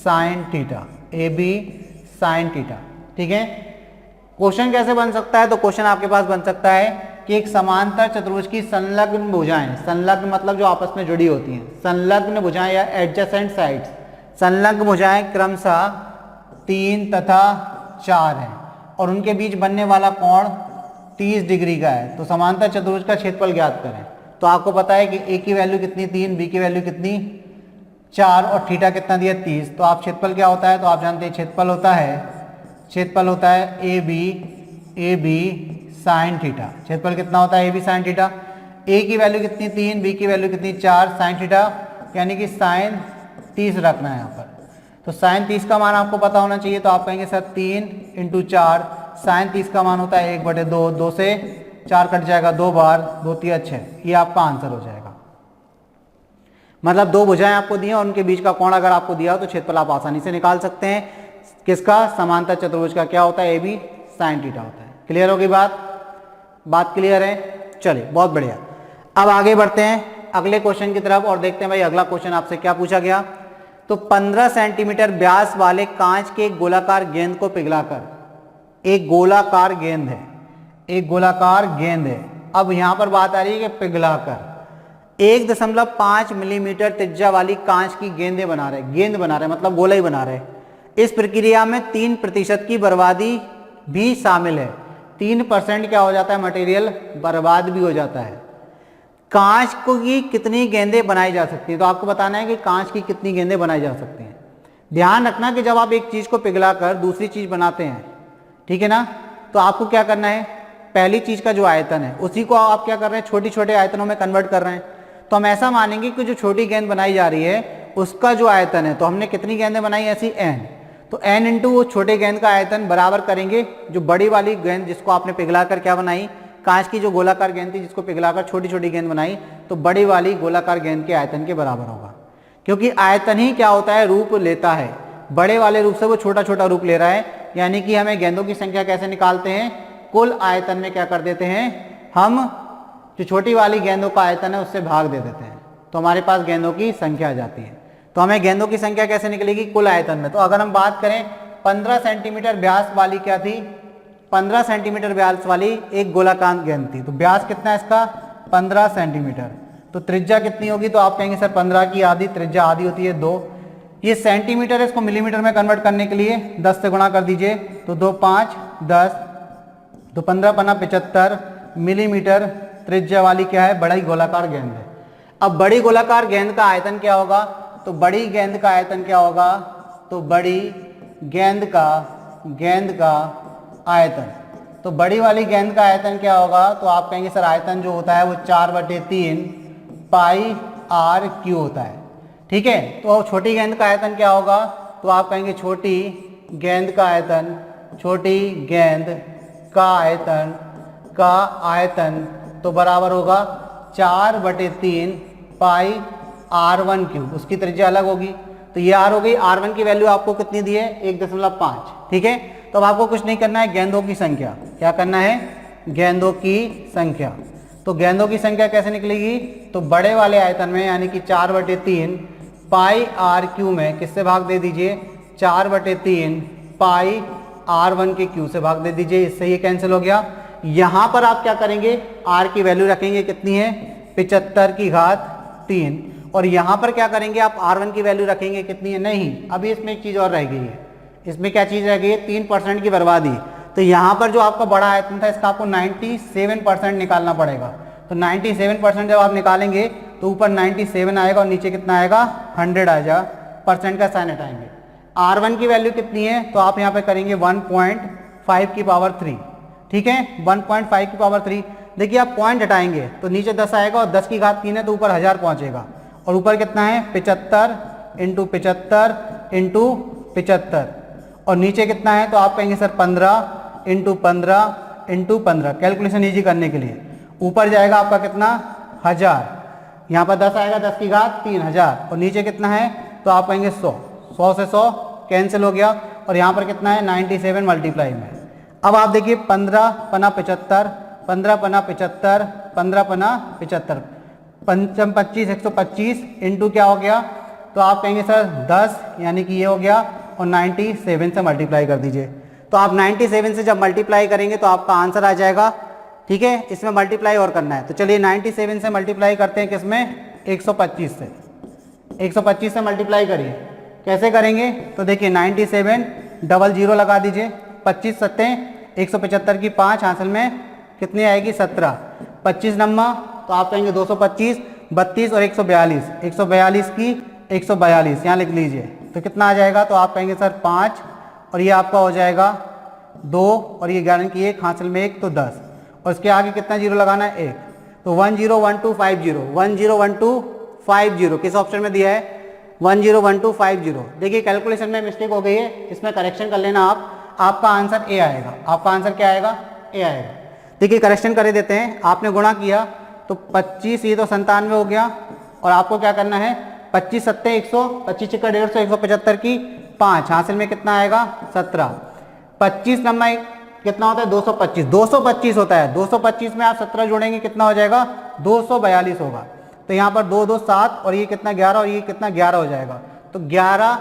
sin थीटा, ठीक है। क्वेश्चन कैसे बन सकता है? तो क्वेश्चन आपके पास बन सकता है कि एक समांतर चतुर्भुज की संलग्न भुजाएं, संलग्न मतलब जो आपस में जुड़ी होती हैं, संलग्न भुजाएं या एडजेसेंट साइड्स, संलग्न भुजाएं क्रमशः 3 तथा 4 हैं और उनके बीच बनने वाला कोण 30 डिग्री का है। तो समांतर चतुर्भुज का क्षेत्रफल ज्ञात करें। तो आपको पता है कि ए की वैल्यू कितनी 3, बी की वैल्यू कितनी 4 और थीटा कितना दिया 30। तो आप क्षेत्रफल क्या होता है? तो आप जानते हैं क्षेत्रफल होता है ए बी साइन थीटा। क्षेत्रफल कितना होता है? A B sine theta. A की वैल्यू कितनी 3, बी की वैल्यू कितनी 4, साइन थीटा यानी कि साइन 30 रखना है यहाँ पर। तो साइन 30 का मान आपको पता होना चाहिए। तो आप कहेंगे सर 3 × 4, साइन 30 का मान होता है 1/2, 2 से 4 कट जाएगा, 2 बार 2 3 6, ये आपका आंसर हो जाएगा। मतलब 2 भुजाएं आपको दी हैं और उनके बीच का कोण अगर आपको दिया हो तो क्षेत्रफल आप आसानी से निकाल सकते हैं। किसका? समांतर चतुर्भुज का क्या होता है? ए बी साइन थीटा होता है। क्लियर होगी बात क्लियर है? चलिए बहुत बढ़िया। अब आगे बढ़ते हैं अगले क्वेश्चन की तरफ और देखते हैं भाई अगला क्वेश्चन आपसे क्या पूछा गया। तो 15 सेंटीमीटर व्यास वाले कांच के एक गोलाकार गेंद को पिघलाकर, एक गोलाकार गेंद है। अब यहां पर बात आ रही है कि पिघलाकर 1.5 मिलीमीटर त्रिज्या वाली कांच की गेंद बना रहे मतलब गोला ही बना रहे। इस प्रक्रिया में 3% की बर्बादी भी शामिल है। 3% क्या हो जाता है? मटेरियल बर्बाद भी हो जाता है। कांच की कितनी गेंदें बनाई जा सकती हैं? तो आपको बताना है कि कांच की कितनी गेंदें बनाई जा सकती हैं। ध्यान रखना कि जब आप एक चीज को पिघलाकर दूसरी चीज बनाते हैं, ठीक है ना, तो आपको क्या करना है? पहली चीज का जो आयतन है उसी को आप क्या कर रहे हैं? छोटे छोटे आयतनों में कन्वर्ट कर रहे हैं। तो हम ऐसा मानेंगे कि जो छोटी गेंद बनाई जा रही है उसका जो आयतन है, तो हमने कितनी गेंदें बनाई ऐसी n, तो n इंटू वो छोटे गेंद का आयतन बराबर करेंगे जो बड़ी वाली गेंद जिसको आपने पिघलाकर क्या बनाई, कांच की जो गोलाकार गेंद थी जिसको पिघलाकर छोटी छोटी गेंद बनाई, तो बड़ी वाली गोलाकार गेंद के आयतन के बराबर होगा। क्योंकि आयतन ही क्या होता है? रूप लेता है। बड़े वाले रूप से वो छोटा छोटा रूप ले रहा है, यानी कि हमें गेंदों की संख्या कैसे निकालते हैं? कुल आयतन में क्या कर देते हैं? हम जो छोटी वाली गेंदों का आयतन है उससे भाग दे देते हैं, तो हमारे पास गेंदों की संख्या आ जाती है। तो हमें गेंदों की संख्या कैसे निकलेगी? कुल आयतन में। तो अगर हम बात करें 15 सेंटीमीटर व्यास वाली क्या थी? 15 सेंटीमीटर व्यास वाली एक गोलाकार गेंद थी। तो व्यास कितना है इसका? 15 सेंटीमीटर। तो त्रिज्या कितनी होगी? तो आप कहेंगे सर 15 की आधी, त्रिज्या आधी होती है 2। ये सेंटीमीटर है, इसको मिलीमीटर में कन्वर्ट करने के लिए 10 से गुणा कर दीजिए। तो 2 5 10, तो 15 × 75 मिलीमीटर त्रिज्या वाली क्या है? बड़ी गोलाकार गेंद है। अब बड़ी गोलाकार गेंद का आयतन क्या होगा? तो बड़ी गेंद का आयतन क्या होगा? तो बड़ी गेंद का आयतन, तो बड़ी वाली गेंद का आयतन क्या होगा? तो आप कहेंगे सर आयतन जो होता है वो 4/3 पाई r क्यू होता है, ठीक है। तो छोटी गेंद का आयतन क्या होगा? तो आप कहेंगे छोटी गेंद का आयतन तो बराबर होगा 4/3 पाई r1 क्यूब, उसकी त्रिज्या अलग होगी। तो ये r हो गई। r1 की वैल्यू आपको कितनी दी है? 1.5, ठीक है। तो अब आपको कुछ नहीं करना है, गेंदों की संख्या क्या करना है? गेंदों की संख्या। तो गेंदों की संख्या कैसे निकलेगी? तो बड़े वाले आयतन में यानी कि 4/3 पाई r क्यू में किससे भाग दे दीजिए? 4/3 पाई r1 के क्यू से भाग दे दीजिए। इससे ये कैंसिल हो गया। यहां पर आप क्या करेंगे? r की वैल्यू रखेंगे कितनी है? 75/3। और यहां पर क्या करेंगे? आप r1 की वैल्यू रखेंगे कितनी है? नहीं, अभी इसमें एक चीज और रह गई है। इसमें क्या चीज रह गई है? 3% की बर्बादी। तो यहां पर जो आपका बड़ा आयतन था इसका आपको 97% निकालना पड़ेगा। तो 97% जब आप निकालेंगे तो ऊपर 97 आएगा और नीचे कितना आएगा? 100 आएगा। परसेंट का साइन हटाएंगे। r1 की वैल्यू कितनी है? तो आप यहाँ पे करेंगे 1.5 की पावर 3, ठीक है। 1.5 की पावर 3। देखिए आप पॉइंट हटाएंगे तो नीचे 10 आएगा और 10 की घात 3 है तो ऊपर 1000 पहुंचेगा। और ऊपर कितना है? 75 × 75 × 75। और नीचे कितना है, तो आप कहेंगे sir 15 into 15 into 15, calculation easy करने के लिए। ऊपर जाएगा आपका कितना 1000, यहाँ पर 10 आएगा, 10 की घात 3000, और नीचे कितना है, तो आप कहेंगे 100, 100 से 100 कैंसिल हो गया, और यहाँ पर कितना है 97 मल्टीप्लाई में। अब आप देखिए 15 पना 75, 15 पना 75, 15 पना 75, पंचम 25, 125 इंटू क्या हो गया, तो आप कहेंगे सर 10, यानी कि ये हो गया, और 97 से मल्टीप्लाई कर दीजिए। तो आप 97 से जब मल्टीप्लाई करेंगे तो आपका आंसर आ जाएगा, ठीक है। इसमें मल्टीप्लाई और करना है, तो चलिए 97 से मल्टीप्लाई करते हैं, किसमें 125 से, 125 से मल्टीप्लाई करिए। कैसे करेंगे, तो देखिए 97 डबल जीरो लगा दीजिए, 25 सत्ते 175 की 5, हासिल में कितनी आएगी 17, 25 नम्मा, तो आप कहेंगे 225, 32 और 142, 142 की 142 यहाँ लिख लीजिए, तो कितना आ जाएगा, तो आप कहेंगे सर 5, और ये आपका हो जाएगा 2, और ये 11 की 1, हासिल में 1, तो 10, और इसके आगे कितना जीरो लगाना है 1, तो 101250, 101250 किस ऑप्शन में दिया है 101250। देखिए कैलकुलेशन में मिस्टेक हो गई है, इसमें करेक्शन कर लेना आप, आपका आंसर ए आएगा। आपका आंसर क्या आएगा, ए आएगा। देखिए करेक्शन कर देते हैं, आपने गुणा किया तो 25, ये तो 97 हो गया, और आपको क्या करना है 25 सत्ते 100, 25 चिक्का 150, 175 की 5, हासिल में कितना आएगा 17, 25 नंबर कितना होता है 225, 225 होता है, 225 में आप 17 जोड़ेंगे कितना हो जाएगा 242 होगा। तो यहाँ पर 2 2 7, और ये कितना 11, और ये कितना 11 हो जाएगा, तो 11,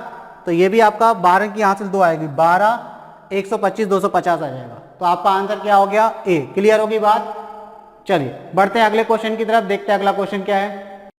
तो ये भी आपका 12 की हासिल 2 आएगी, 12 125 250 आ जाएगा। तो आपका आंसर क्या हो गया ए। क्लियर होगी बात। चलिए बढ़ते हैं अगले क्वेश्चन की तरफ, देखते हैं अगला क्वेश्चन क्या है।